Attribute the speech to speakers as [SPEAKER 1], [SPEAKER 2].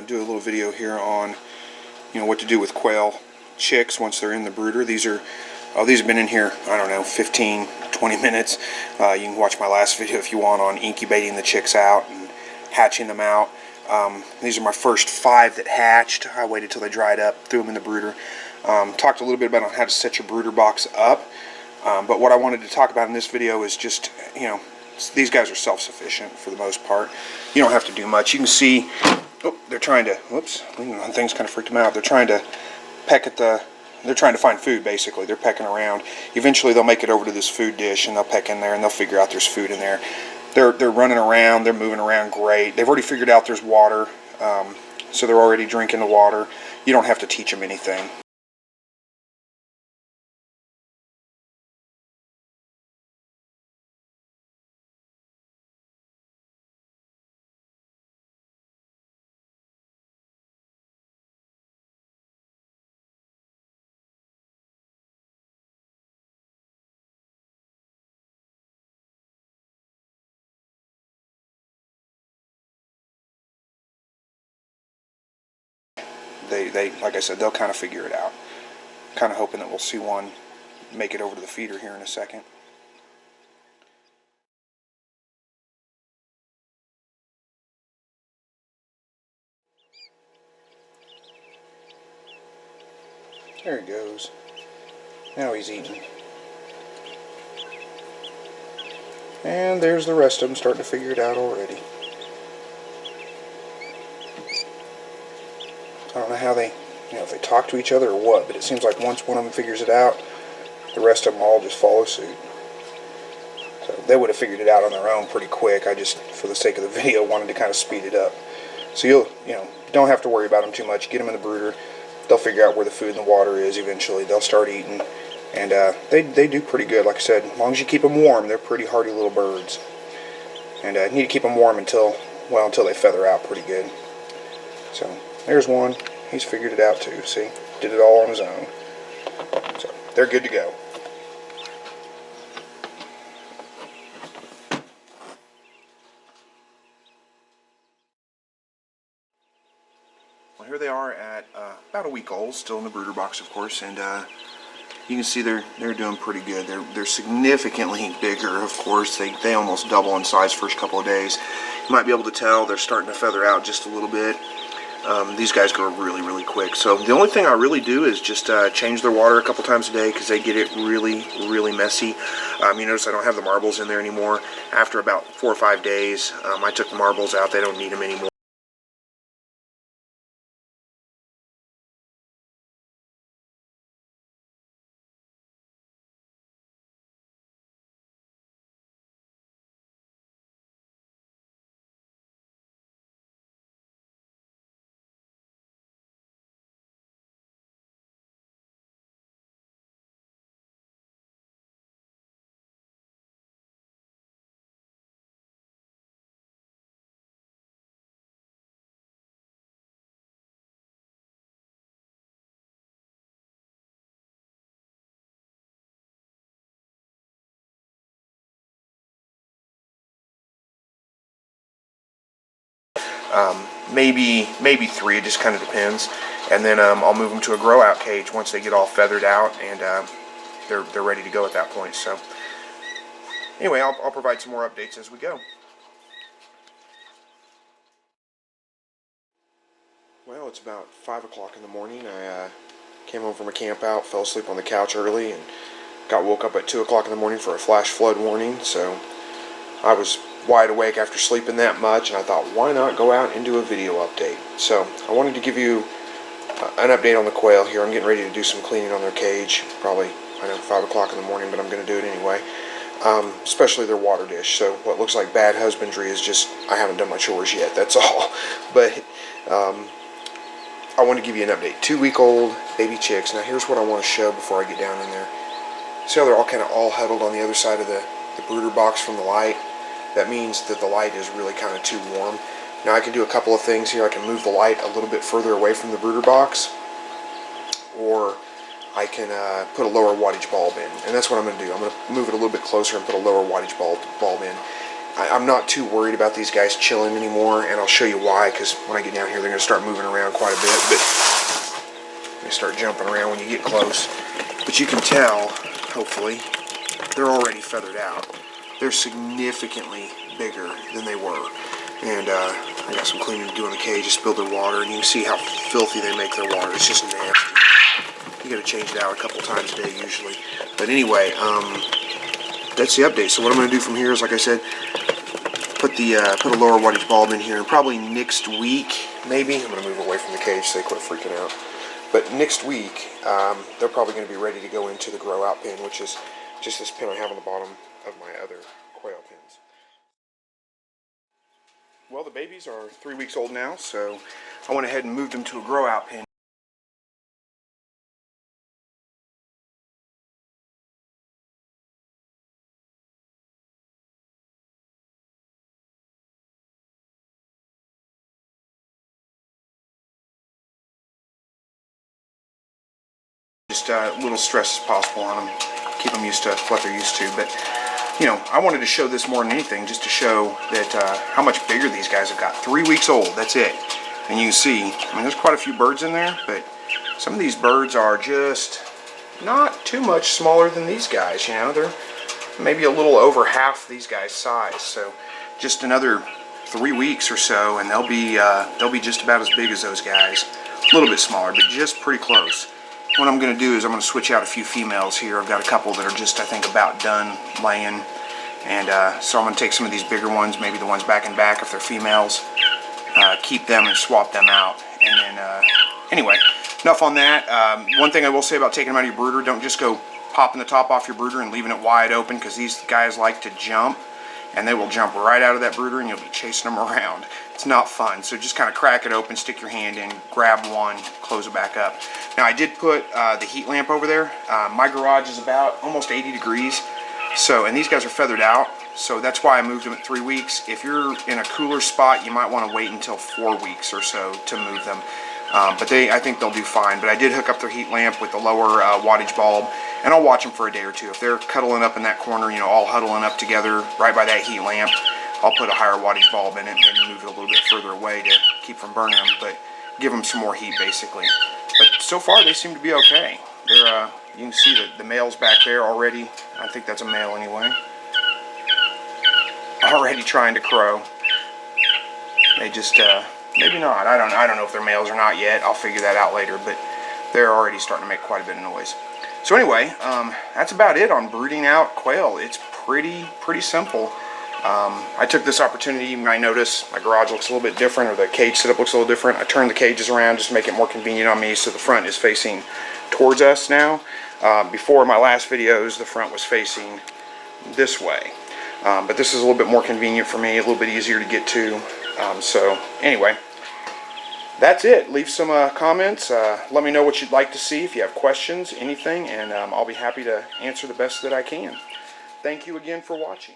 [SPEAKER 1] do a little video here on what to do with quail chicks once they're in the brooder. These have been in here, I don't know, 15-20 minutes. You can watch my last video if you want on incubating the chicks out and hatching them out. These are my first 5 that hatched. I waited till they dried up, threw them in the brooder. Talked a little bit about how to set your brooder box up, but what I wanted to talk about in this video is just, these guys are self-sufficient for the most part. You don't have to do much. You can see, they're trying to, whoops, things kind of freaked them out. They're trying to peck at they're trying to find food, basically. They're pecking around. Eventually they'll make it over to this food dish and they'll peck in there and they'll figure out there's food in there. They're running around, they're moving around great. They've already figured out there's water, so they're already drinking the water. You don't have to teach them anything. They like I said, they'll kind of figure it out. Kind of hoping that we'll see one make it over to the feeder here in a second. There he goes. Now he's eating. And there's the rest of them starting to figure it out already. I don't know how they, if they talk to each other or what, but it seems like once one of them figures it out, the rest of them all just follow suit. So they would have figured it out on their own pretty quick. I just, for the sake of the video, wanted to kind of speed it up. So you don't have to worry about them too much. Get them in the brooder. They'll figure out where the food and the water is eventually. They'll start eating, and they do pretty good. Like I said, as long as you keep them warm, they're pretty hardy little birds. And you need to keep them warm until they feather out pretty good. So there's one. He's figured it out too. See? Did it all on his own. So they're good to go. Well, here they are at about a week old, still in the brooder box, of course, and you can see they're doing pretty good. They're significantly bigger, of course. They almost double in size first couple of days. You might be able to tell they're starting to feather out just a little bit. These guys grow really, really quick. So the only thing I really do is just change their water a couple times a day because they get it really, really messy. You notice I don't have the marbles in there anymore. After about 4 or 5 days, I took the marbles out. They don't need them anymore. Maybe 3, it just kind of depends. And then I'll move them to a grow out cage once they get all feathered out, and they're ready to go at that point. So anyway, I'll provide some more updates as we go. Well, it's about 5 o'clock in the morning. I came home from a camp out, fell asleep on the couch early, and got woke up at 2 o'clock in the morning for a flash flood warning. So I was wide awake after sleeping that much, and I thought, why not go out and do a video update? So I wanted to give you an update on the quail here. I'm getting ready to do some cleaning on their cage, probably, 5 o'clock in the morning, but I'm going to do it anyway. Especially their water dish. So what looks like bad husbandry is just, I haven't done my chores yet, that's all. But I want to give you an update. 2-week-old baby chicks. Now here's what I want to show before I get down in there. See how they're all huddled on the other side of the brooder box from the light? That means that the light is really kind of too warm. Now I can do a couple of things here. I can move the light a little bit further away from the brooder box, or I can put a lower wattage bulb in, and that's what I'm going to do. I'm going to move it a little bit closer and put a lower wattage bulb in. I'm not too worried about these guys chilling anymore, and I'll show you why, because when I get down here they're going to start moving around quite a bit, but they start jumping around when you get close. But you can tell, hopefully, they're already feathered out. They're significantly bigger than they were. And I got some cleaning to do on the cage. Just spilled their water, and you can see how filthy they make their water. It's just nasty. You got to change it out a couple times a day usually. But anyway, that's the update. So what I'm going to do from here is, like I said, put a lower wattage bulb in here, and probably next week, maybe. I'm going to move away from the cage so they quit freaking out. But next week, they're probably going to be ready to go into the grow out pen, which is just this pin I have on the bottom of my other quail pens. Well, the babies are 3 weeks old now, so I went ahead and moved them to a grow out pen. Just little stress as possible on them, keep them used to what they're used to. But you know, I wanted to show this more than anything, just to show that how much bigger these guys have got. 3 weeks old, that's it. And you can see, I mean, there's quite a few birds in there, but some of these birds are just not too much smaller than these guys. You know, they're maybe a little over half these guys' size. So just another 3 weeks or so, and they'll be just about as big as those guys. A little bit smaller, but just pretty close. What I'm going to do is I'm going to switch out a few females here. I've got a couple that are just, I think, about done laying. And so I'm going to take some of these bigger ones, maybe the ones back and back if they're females, keep them and swap them out. And then, anyway, enough on that. One thing I will say about taking them out of your brooder, don't just go popping the top off your brooder and leaving it wide open, because these guys like to jump. And they will jump right out of that brooder and you'll be chasing them around. It's not fun. So just kind of crack it open, stick your hand in, grab one, close it back up. Now I did put the heat lamp over there. My garage is about almost 80 degrees. So, and these guys are feathered out. So that's why I moved them at 3 weeks. If you're in a cooler spot, you might want to wait until 4 weeks or so to move them. But I think they'll do fine. But I did hook up their heat lamp with the lower wattage bulb, and I'll watch them for a day or two. If they're cuddling up in that corner, you know, all huddling up together right by that heat lamp, I'll put a higher wattage bulb in it and maybe move it a little bit further away to keep from burning them, but give them some more heat basically. But so far they seem to be okay. They're you can see that the male's back there already. I think that's a male anyway. Already trying to crow. They just maybe not. I don't know if they're males or not yet. I'll figure that out later, but they're already starting to make quite a bit of noise. So anyway, that's about it on brooding out quail. It's pretty simple. I took this opportunity. You might notice my garage looks a little bit different, or the cage setup looks a little different. I turned the cages around just to make it more convenient on me, so the front is facing towards us now. Before my last videos, the front was facing this way. But this is a little bit more convenient for me, a little bit easier to get to. So anyway, that's it. Leave some comments. Let me know what you'd like to see, if you have questions, anything, and I'll be happy to answer the best that I can. Thank you again for watching.